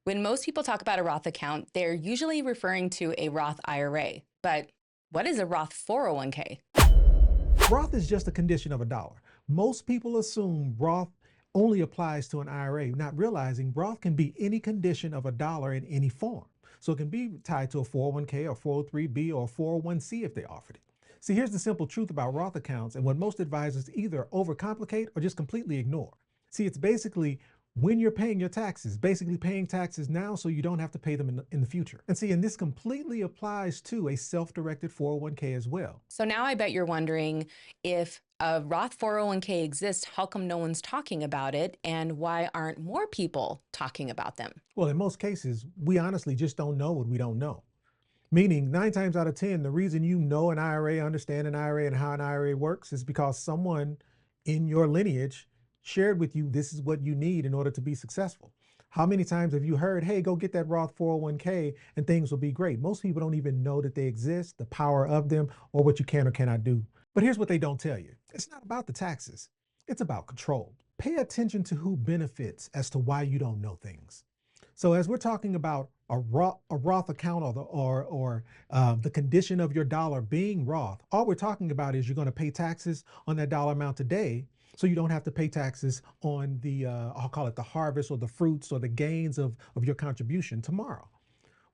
When most people talk about a Roth account, they're usually referring to a Roth IRA. But what is a Roth 401k? Roth is just a condition of a dollar. Most people assume Roth only applies to an IRA, not realizing Roth can be any condition of a dollar in any form. So it can be tied to a 401k or 403b or 401c if they offered it. See, here's the simple truth about Roth accounts and what most advisors either overcomplicate or just completely ignore. See, it's basically when you're paying your taxes, basically paying taxes now so you don't have to pay them in the future. And see, and this completely applies to a self-directed 401k as well. So now I bet you're wondering, if a Roth 401k exists, how come no one's talking about it? And why aren't more people talking about them? Well, in most cases, we honestly just don't know what we don't know. Meaning 9 times out of 10, the reason you know an IRA, understand an IRA and how an IRA works is because someone in your lineage shared with you, this is what you need in order to be successful. How many times have you heard, hey, go get that Roth 401k and things will be great? Most people don't even know that they exist, the power of them, or what you can or cannot do. But here's what they don't tell you. It's not about the taxes. It's about control. Pay attention to who benefits as to why you don't know things. So as we're talking about a Roth account or the condition of your dollar being Roth, all we're talking about is you're going to pay taxes on that dollar amount today, so you don't have to pay taxes on the, I'll call it the harvest or the fruits or the gains of your contribution tomorrow.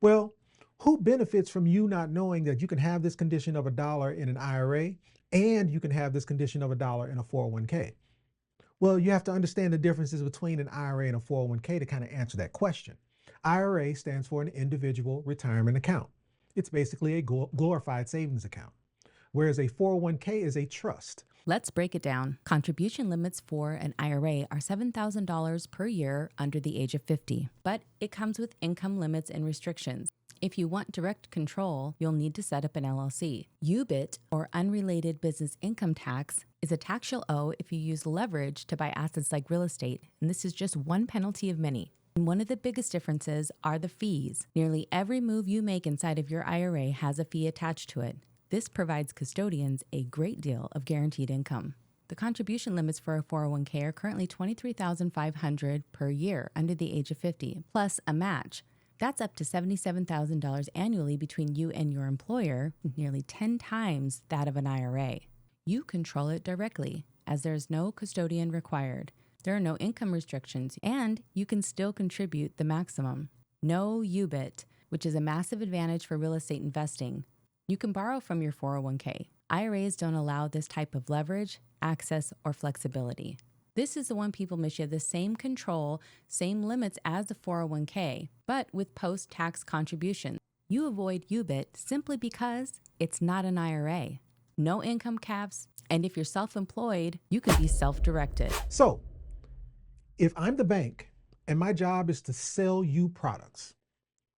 Well, who benefits from you not knowing that you can have this condition of a dollar in an IRA and you can have this condition of a dollar in a 401k? Well, you have to understand the differences between an IRA and a 401k to kind of answer that question. IRA stands for an individual retirement account. It's basically a glorified savings account, whereas a 401k is a trust. Let's break it down. Contribution limits for an IRA are $7,000 per year under the age of 50, but it comes with income limits and restrictions. If you want direct control, you'll need to set up an LLC. UBIT, or unrelated business income tax, is a tax you'll owe if you use leverage to buy assets like real estate, and this is just one penalty of many. And one of the biggest differences are the fees. Nearly every move you make inside of your IRA has a fee attached to it. This provides custodians a great deal of guaranteed income. The contribution limits for a 401k are currently $23,500 per year under the age of 50, plus a match. That's up to $77,000 annually between you and your employer, nearly 10 times that of an IRA. You control it directly, as there's no custodian required. There are no income restrictions, and you can still contribute the maximum. No UBIT, which is a massive advantage for real estate investing. You can borrow from your 401k. IRAs don't allow this type of leverage, access, or flexibility. This is the one people miss. You have the same control, same limits as the 401k, but with post-tax contributions. You avoid UBIT simply because it's not an IRA. No income caps, and if you're self-employed, you can be self-directed. So, if I'm the bank and my job is to sell you products,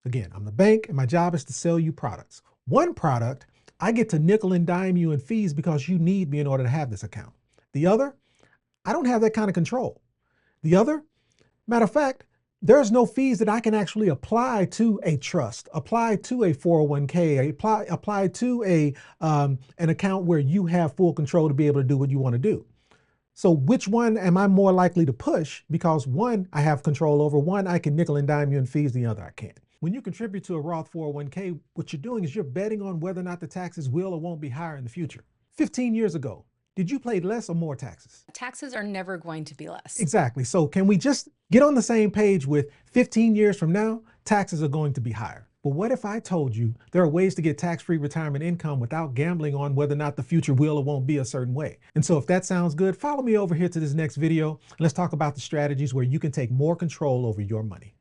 again, I'm the bank and my job is to sell you products. One product, I get to nickel and dime you in fees because you need me in order to have this account. The other, I don't have that kind of control. The other, matter of fact, there's no fees that I can actually apply to a trust, apply to a 401k, apply to an account where you have full control to be able to do what you want to do. So which one am I more likely to push? Because one I have control over, one I can nickel and dime you in fees, the other I can't. When you contribute to a Roth 401k, what you're doing is you're betting on whether or not the taxes will or won't be higher in the future. 15 years ago, did you pay less or more taxes? Taxes are never going to be less. Exactly. So can we just get on the same page with 15 years from now, taxes are going to be higher? But what if I told you there are ways to get tax-free retirement income without gambling on whether or not the future will or won't be a certain way? And so if that sounds good, follow me over here to this next video and let's talk about the strategies where you can take more control over your money.